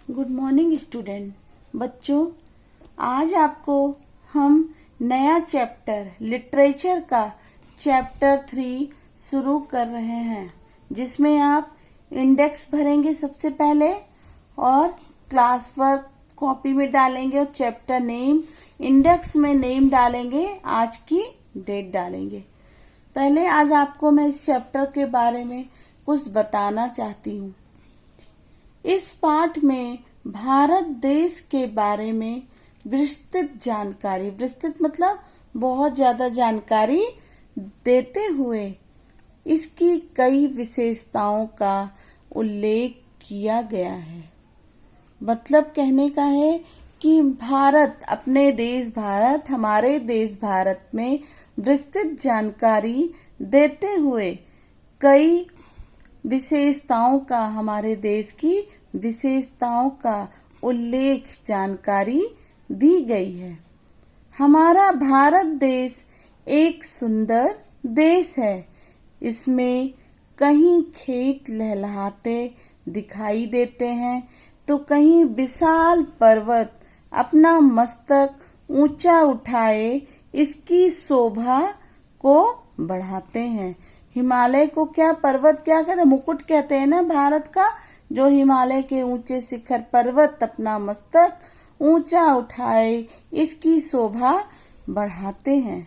Good morning student. बच्चों, आज आपको हम नया चैप्टर लिटरेचर का चैप्टर 3 शुरू कर रहे हैं, जिसमें आप इंडेक्स भरेंगे सबसे पहले और क्लास वर्क कॉपी में डालेंगे और चैप्टर नेम इंडेक्स में नेम डालेंगे, आज की डेट डालेंगे। पहले आज आपको मैं इस चैप्टर के बारे में कुछ बताना चाहती हूँ। इस पाठ में भारत देश के बारे में विस्तृत जानकारी, विस्तृत मतलब बहुत ज्यादा जानकारी देते हुए इसकी कई विशेषताओं का उल्लेख किया गया है। मतलब कहने का है कि भारत, अपने देश भारत, हमारे देश भारत में विस्तृत जानकारी देते हुए कई विशेषताओं का, हमारे देश की विशेषताओं का उल्लेख, जानकारी दी गई है। हमारा भारत देश एक सुंदर देश है। इसमें कहीं खेत लहलहाते दिखाई देते हैं तो कहीं विशाल पर्वत अपना मस्तक ऊंचा उठाए इसकी शोभा को बढ़ाते हैं। हिमालय को क्या पर्वत क्या कहते हैं? मुकुट कहते हैं ना भारत का। जो हिमालय के ऊंचे शिखर पर्वत अपना मस्तक ऊंचा उठाए इसकी शोभा बढ़ाते हैं।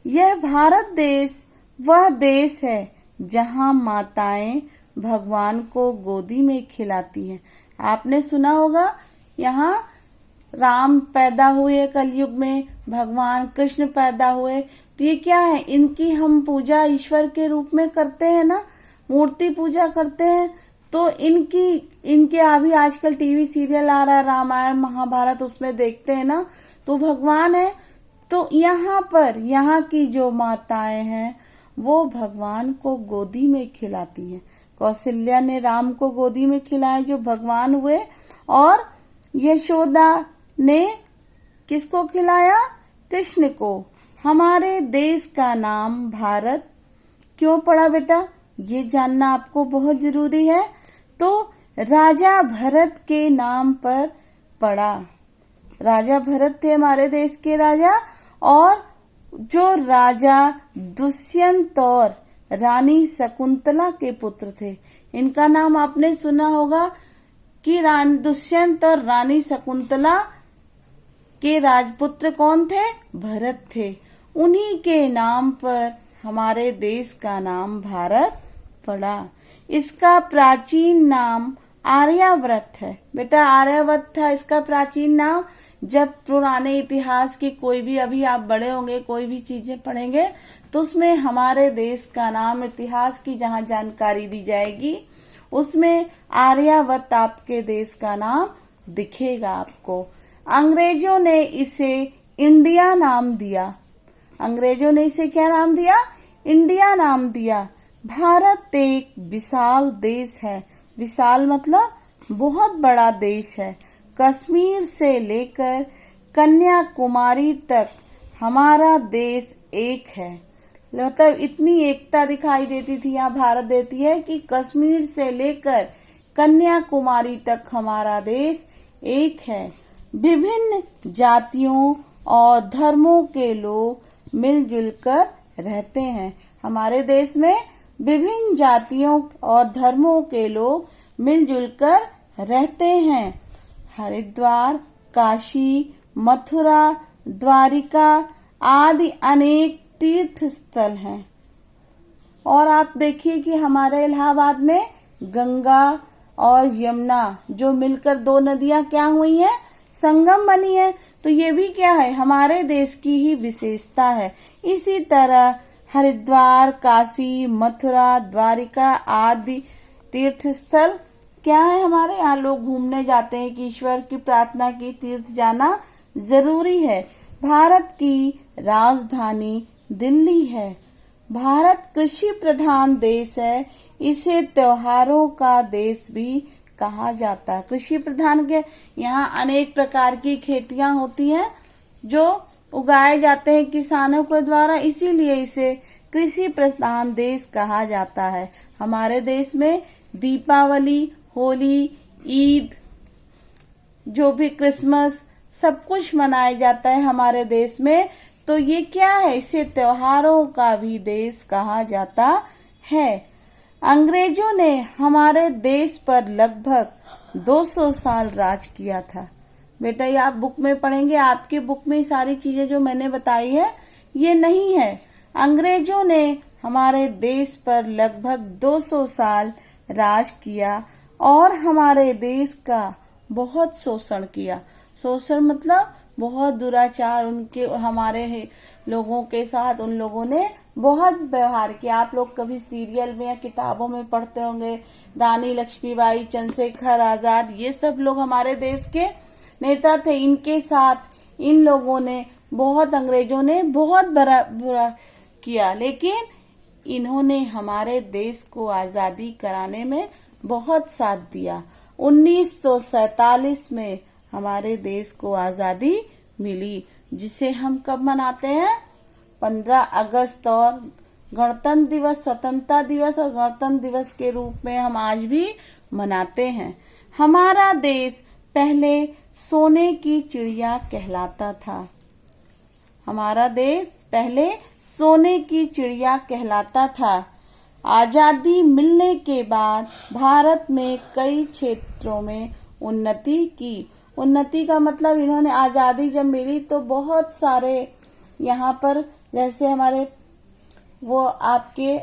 यह भारत देश वह देश है जहां माताएं भगवान को गोदी में खिलाती हैं। आपने सुना होगा, यहाँ राम पैदा हुए कलयुग में, भगवान कृष्ण पैदा हुए, तो ये क्या है? इनकी हम पूजा ईश्वर के रूप में करते हैं ना, मूर्ति पूजा करते हैं। तो इनके अभी आजकल टीवी सीरियल आ रहा है, रामायण महाभारत, उसमें देखते हैं ना, तो भगवान है। तो यहाँ पर यहाँ की जो माताएं हैं वो भगवान को गोदी में खिलाती हैं। कौशल्या ने राम को गोदी में खिलाया जो भगवान हुए, और यशोदा ने किसको खिलाया? कृष्ण को। हमारे देश का नाम भारत क्यों पड़ा बेटा? ये जानना आपको बहुत जरूरी है। तो राजा भरत के नाम पर पड़ा। राजा भरत थे हमारे देश के राजा, और जो राजा दुष्यंत और रानी शकुंतला के पुत्र थे, इनका नाम आपने सुना होगा कि दुष्यंत और रानी शकुंतला के राजपुत्र कौन थे? भरत थे। उन्हीं के नाम पर हमारे देश का नाम भारत पड़ा। इसका प्राचीन नाम आर्यावर्त है। बेटा आर्यावर्त था इसका प्राचीन नाम। जब पुराने इतिहास की कोई भी, अभी आप बड़े होंगे, कोई भी चीजें पढ़ेंगे तो उसमें हमारे देश का नाम, इतिहास की जहाँ जानकारी दी जाएगी उसमें आर्यावर्त आपके देश का नाम दिखेगा आपको। अंग्रेजों ने इसे इंडिया नाम दिया। अंग्रेजों ने इसे क्या नाम दिया? इंडिया नाम दिया। भारत एक विशाल देश है। विशाल मतलब बहुत बड़ा देश है। कश्मीर से लेकर कन्याकुमारी तक हमारा देश एक है। मतलब इतनी एकता दिखाई देती थी, यहाँ भारत देती है कि कश्मीर से लेकर कन्याकुमारी तक हमारा देश एक है। विभिन्न जातियों और धर्मों के लोग मिलजुल कर रहते हैं। हमारे देश में विभिन्न जातियों और धर्मों के लोग मिलजुल कर रहते हैं। हरिद्वार, काशी, मथुरा, द्वारिका आदि अनेक तीर्थ स्थल हैं। और आप देखिए कि हमारे इलाहाबाद में गंगा और यमुना जो मिलकर दो नदियां क्या हुई हैं? संगम बनी है। तो ये भी क्या है? हमारे देश की ही विशेषता है। इसी तरह हरिद्वार, काशी, मथुरा, द्वारिका आदि तीर्थ स्थल क्या है? हमारे यहाँ लोग घूमने जाते हैं कि ईश्वर की प्रार्थना की, तीर्थ जाना जरूरी है। भारत की राजधानी दिल्ली है। भारत कृषि प्रधान देश है। इसे त्योहारों का देश भी कहा जाता है। कृषि प्रधान के यहाँ अनेक प्रकार की खेतियां होती हैं जो उगाए जाते हैं किसानों के द्वारा, इसीलिए इसे कृषि प्रधान देश कहा जाता है। हमारे देश में दीपावली, होली, ईद जो भी क्रिसमस सब कुछ मनाया जाता है हमारे देश में, तो ये क्या है, इसे त्योहारों का भी देश कहा जाता है। अंग्रेजों ने हमारे देश पर लगभग 200 साल राज किया था। बेटा ये आप बुक में पढ़ेंगे, आपकी बुक में सारी चीजें जो मैंने बताई है ये नहीं है। अंग्रेजों ने हमारे देश पर लगभग 200 साल राज किया और हमारे देश का बहुत शोषण किया। शोषण मतलब बहुत दुराचार उनके हमारे लोगों के साथ उन लोगों ने बहुत व्यवहार किया। आप लोग कभी सीरियल में या किताबों में पढ़ते होंगे, रानी लक्ष्मीबाई, चंद्रशेखर आजाद, ये सब लोग हमारे देश के नेता थे। इनके साथ इन लोगों ने बहुत, अंग्रेजों ने बहुत बुरा किया, लेकिन इन्होंने हमारे देश को आजादी कराने में बहुत साथ दिया। 1947 में हमारे देश को आजादी मिली, जिसे हम कब मनाते हैं, 15 अगस्त, और गणतंत्र दिवस, स्वतंत्रता दिवस और गणतंत्र दिवस के रूप में हम आज भी मनाते हैं। हमारा देश पहले सोने की चिड़िया कहलाता था। हमारा देश पहले सोने की चिड़िया कहलाता था। आजादी मिलने के बाद भारत में कई क्षेत्रों में उन्नति की। उन्नति का मतलब इन्होंने, आजादी जब मिली तो बहुत सारे यहाँ पर, जैसे हमारे वो आपके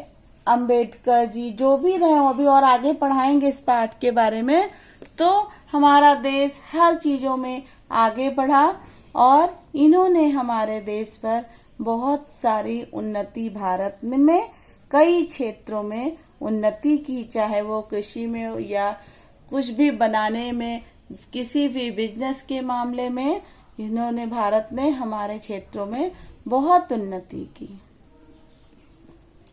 अंबेडकर जी जो भी रहे, वो भी और आगे पढ़ाएंगे इस पाठ के बारे में। तो हमारा देश हर चीजों में आगे बढ़ा और इन्होंने हमारे देश पर बहुत सारी उन्नति, भारत में कई क्षेत्रों में उन्नति की, चाहे वो कृषि में हो या कुछ भी बनाने में, किसी भी बिजनेस के मामले में इन्होंने, भारत ने हमारे क्षेत्रों में बहुत उन्नति की।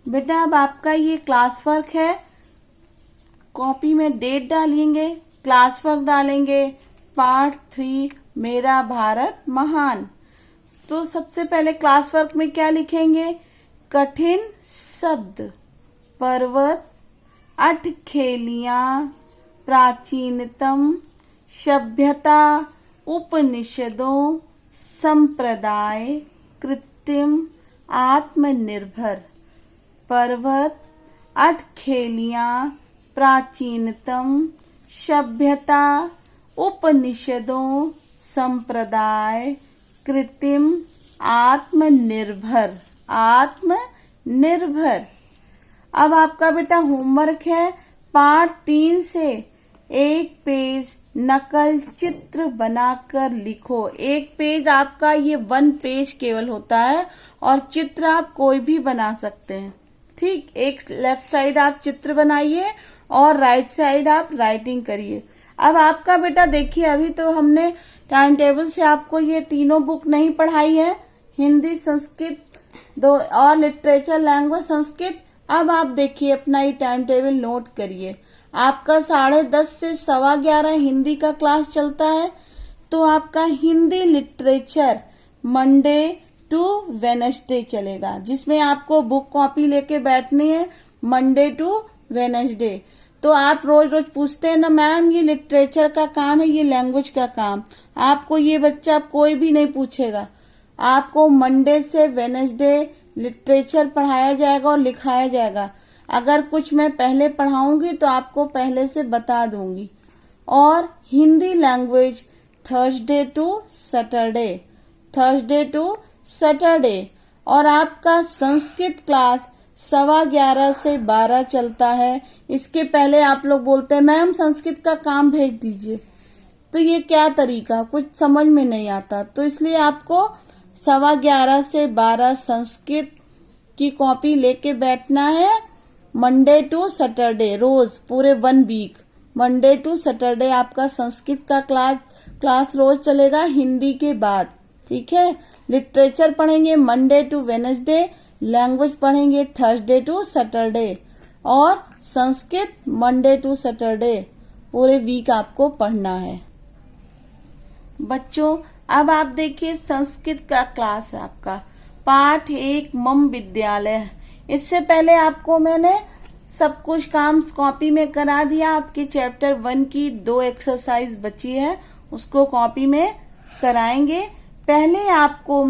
बेटा अब आपका ये क्लास वर्क है, कॉपी में डेट डालेंगे, क्लास वर्क डालेंगे, पार्ट 3 मेरा भारत महान। तो सबसे पहले क्लास वर्क में क्या लिखेंगे, कठिन शब्द, पर्वत, अठखेलियां, प्राचीनतम, सभ्यता, उपनिषदों, संप्रदाय, कृत्रिम, आत्मनिर्भर। पर्वत, अठखेलियां, प्राचीनतम, सभ्यता, उपनिषदों, संप्रदाय, कृत्रिम, आत्मनिर्भर। आत्मनिर्भर। अब आपका बेटा होमवर्क है, पार्ट 3 से एक पेज नकल चित्र बनाकर लिखो। एक पेज आपका, ये 1 पेज केवल होता है और चित्र आप कोई भी बना सकते हैं। ठीक, एक लेफ्ट साइड आप चित्र बनाइए और राइट साइड आप राइटिंग करिए। अब आपका बेटा देखिए, अभी तो हमने टाइम टेबल से आपको ये तीनों बुक नहीं पढ़ाई है, हिंदी, संस्कृत, दो और लिटरेचर, लैंग्वेज, संस्कृत। अब आप देखिए अपना ये टाइम टेबल नोट करिए। आपका 10:30 से 11:15 हिंदी का क्लास चलता है, तो आपका Hindi literature Monday to Wednesday चलेगा, जिसमें आपको बुक कॉपी लेके बैठनी है मंडे टू वेडनेसडे। तो आप रोज रोज पूछते हैं ना, मैम ये लिटरेचर का काम है, ये लैंग्वेज का काम, आपको ये बच्चा कोई भी नहीं पूछेगा। आपको मंडे से वेडनेसडे लिटरेचर पढ़ाया जाएगा और लिखाया जाएगा। अगर कुछ मैं पहले पढ़ाऊंगी तो आपको पहले से बता दूंगी। और Hindi language Thursday to Saturday, Thursday to Saturday. और आपका संस्कृत क्लास 11:15 से 12 चलता है। इसके पहले आप लोग बोलते हैं मैम संस्कृत का काम भेज दीजिए, तो ये क्या तरीका, कुछ समझ में नहीं आता। तो इसलिए आपको 11:15 से 12 संस्कृत की कॉपी लेके बैठना है मंडे टू सैटरडे, रोज पूरे 1 वीक। मंडे टू सैटरडे आपका संस्कृत का क्लास रोज चलेगा हिंदी के बाद। ठीक है, लिटरेचर पढ़ेंगे मंडे टू वेडनेसडे, लैंग्वेज पढ़ेंगे थर्सडे टू सैटरडे और संस्कृत मंडे टू सैटरडे। पूरे वीक आपको पढ़ना है। बच्चों अब आप देखिए संस्कृत का क्लास है आपका, पाठ 1 मम विद्यालय। इससे पहले आपको मैंने सब कुछ काम कॉपी में करा दिया। आपके चैप्टर 1 की 2 एक्सरसाइज बची है, उसको कॉपी में कराएंगे। पहले आपको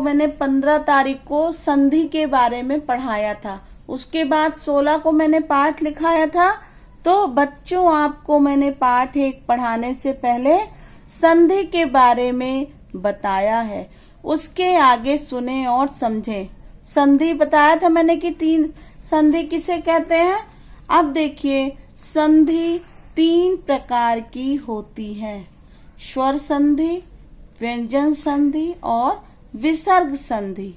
मैंने 15 तारीख को संधि के बारे में पढ़ाया था। उसके बाद 16 को मैंने पाठ लिखाया था। तो बच्चों, आपको मैंने पाठ 1 पढ़ाने से पहले संधि के बारे में बताया है। उसके आगे सुने और समझें। संधि बताया था मैंने कि 3 संधि किसे कहते हैं। अब देखिए, संधि 3 प्रकार की होती है। स्वर संधि, व्यंजन संधि और विसर्ग संधि।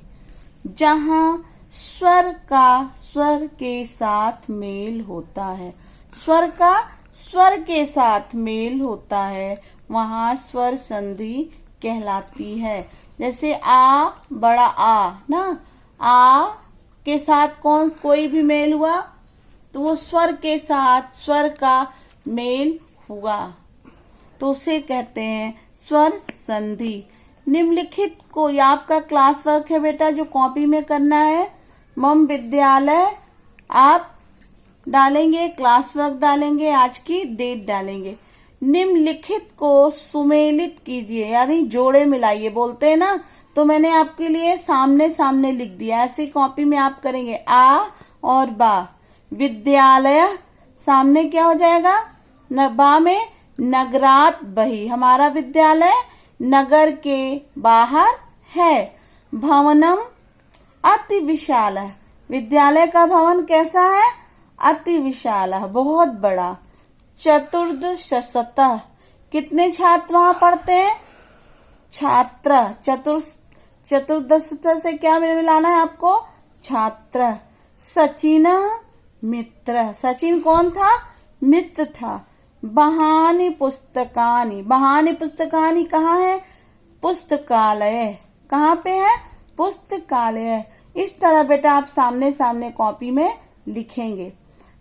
जहां स्वर का स्वर के साथ मेल होता है, स्वर का स्वर के साथ मेल होता है, वहां स्वर संधि कहलाती है। जैसे आ, बड़ा आ ना, आ के साथ कोई भी मेल हुआ तो वो स्वर के साथ स्वर का मेल हुआ, तो उसे कहते हैं स्वर संधि। निम्नलिखित को, ये आपका क्लास वर्क है बेटा जो कॉपी में करना है। मम विद्यालय आप डालेंगे, क्लास वर्क डालेंगे, आज की डेट डालेंगे। निम्नलिखित को सुमेलित कीजिए, यानी जोड़े मिलाइए बोलते हैं ना, तो मैंने आपके लिए सामने सामने लिख दिया। ऐसे कॉपी में आप करेंगे आ और बा। विद्यालय सामने क्या हो जाएगा, बा में नगरात बही, हमारा विद्यालय नगर के बाहर है। भवनम अति विशाल है, विद्यालय का भवन कैसा है, अति विशाल है, बहुत बड़ा। चतुर्दशतः, कितने छात्र वहां पढ़ते हैं, छात्र। चतुर्दशतः से क्या मिलाना है आपको, छात्र। सचिन मित्र, सचिन कौन था, मित्र था। बहानी पुस्तकानी, बहानी पुस्तकानी कहाँ है, पुस्तकालय, कहाँ पे है, पुस्तकालय। इस तरह बेटा आप सामने सामने कॉपी में लिखेंगे।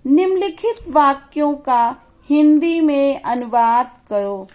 निम्नलिखित वाक्यों का हिंदी में अनुवाद करो।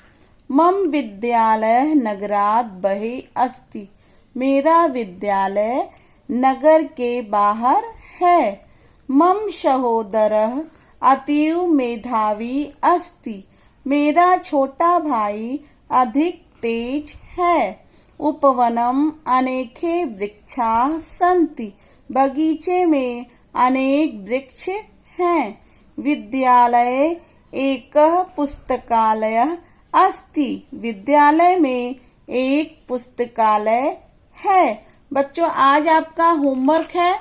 मम विद्यालय नगरात बहे अस्ति, मेरा विद्यालय नगर के बाहर है। मम सहोदरः अतीव मेधावी अस्ति, मेरा छोटा भाई अधिक तेज है। उपवनम अनेके वृक्षाः सन्ति, बगीचे में अनेक वृक्ष हैं। विद्यालये एकः पुस्तकालयः अस्ति, विद्यालय में एक पुस्तकालय है। बच्चों, आज आपका होमवर्क है,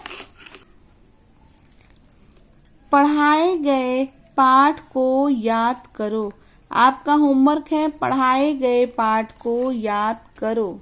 पढ़ाए गए पाठ को याद करो। आपका होमवर्क है, पढ़ाए गए पाठ को याद करो।